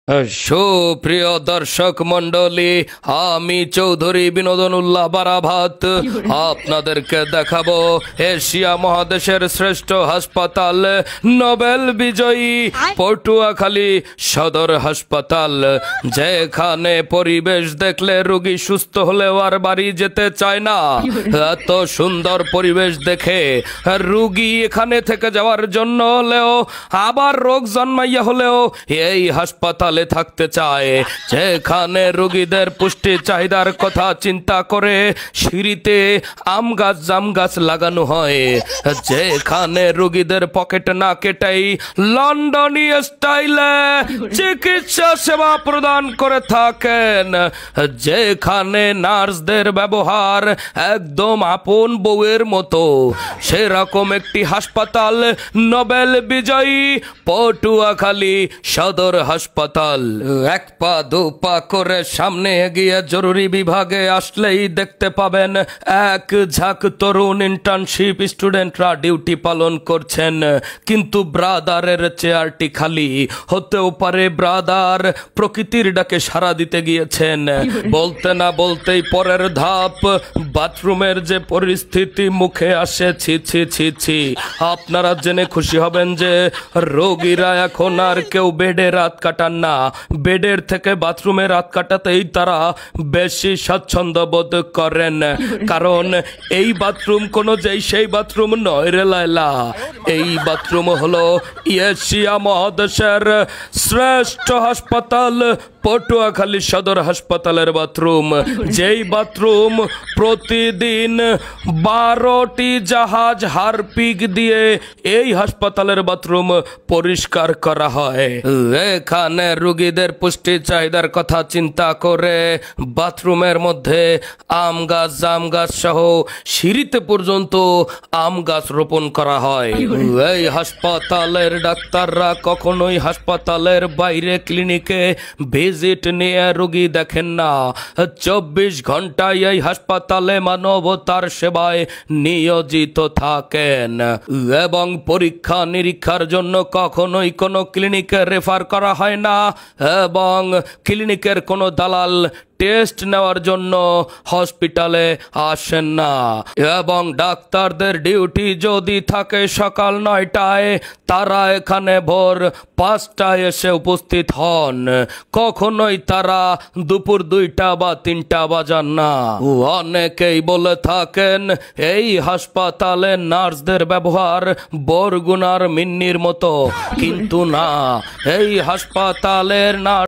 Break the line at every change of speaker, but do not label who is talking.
সুপ্রিয় দর্শক মন্ডলী, আমি চৌধুরী বিনোদনুল্লাহ বারাভাত আপনাদেরকে দেখাবো এশিয়া মহাদেশের শ্রেষ্ঠ হাসপাতাল নোবেল বিজয়ী পটুয়াখালী সদর হাসপাতাল, যেখানে পরিবেশ দেখলে রোগী সুস্থ হলেও আর বাড়ি যেতে চায় না। এত সুন্দর পরিবেশ দেখে রোগী এখানে থেকে যাওয়ার জন্য হলেও আবার রোগ জন্মাইয়া হলেও এই হাসপাতাল থাকতে চায়, যেখানে রোগীদের পুষ্টি চাহিদার কথা চিন্তা করে সিঁড়িতে আম গাছ জাম গাছ লাগানো হয়, যেখানে রোগীদের পকেট না কেটেই লন্ডনী স্টাইলে চিকিৎসা সেবা প্রদান করে থাকেন, যেখানে নার্সদের ব্যবহার একদম আপন বউয়ের মতো। সেরকম একটি হাসপাতাল নোবেল বিজয়ী পটুয়াখালী সদর হাসপাতাল। এক পা দু পা করে সামনে এগিয়ে জরুরি বিভাগে আসলেই দেখতে পাবেন এক ঝাঁক তরুণ ইন্টার্নশিপ স্টুডেন্টরা ডিউটি পালন করছেন, কিন্তু ব্রাদারের চেয়ারটি খালি। হতেও পারে ব্রাদার প্রকৃতির ডাকে সাড়া দিতে গিয়েছেন। বলতে না বলতেই পরের ধাপ, বাথরুমের যে পরিস্থিতি মুখে আসে, ছি ছি ছি ছি। আপনারা জেনে খুশি হবেন যে রোগীরা এখন আর কেউ বেডে রাত কাটান না, বেডের থেকে বাথরুমে রাত কাটাতেই তারা বেশি স্বাচ্ছন্দ্য বোধ করেন, কারণ এই বাথরুম কোনো যেই সেই বাথরুম নয় রে লায়লা। এই বাথরুম হলো এশিয়া মহাদেশের শ্রেষ্ঠ হাসপাতাল পটুয়াখালী সদর হাসপাতালের বাথরুম, যেই বাথরুম প্রতিদিন 12টি জাহাজ হারপিক দিয়ে এই হাসপাতালের বাথরুম পরিষ্কার করা হয়। এখানে রোগীদের পুষ্টি চাহিদার কথা চিন্তা করে বাথরুমের মধ্যে আম গাছ জাম গাছ সহ সিঁড়িতে পর্যন্ত আম গাছ রোপণ করা হয়। এই হাসপাতালের ডাক্তাররা কখনোই হাসপাতালের বাইরে ক্লিনিকে ভিজিট নিয়ে রোগী দেখেন না। 24 ঘন্টায় এই হাসপাতালে মানবতার সেবায় নিয়োজিত থাকেন এবং পরীক্ষা নিরীক্ষার জন্য কখনোই কোনো ক্লিনিকে রেফার করা হয় না, এবং ক্লিনিকের কোনো দালাল টেস্ট নেওয়ার জন্য হসপিটালে আসেন না। এবং ডাক্তারদের ডিউটি যদি থাকে সকাল 9টায়, তারা এখানে ভোর 5টায় এসে উপস্থিত হন। কখনোই তারা দুপুর 2টা বা 3টা বাজান না। অনেকেই বলে থাকেন এই হাসপাতালে নার্সদের ব্যবহার বরগুনার মিন্নির মতো, কিন্তু না, এই হাসপাতালের নার্স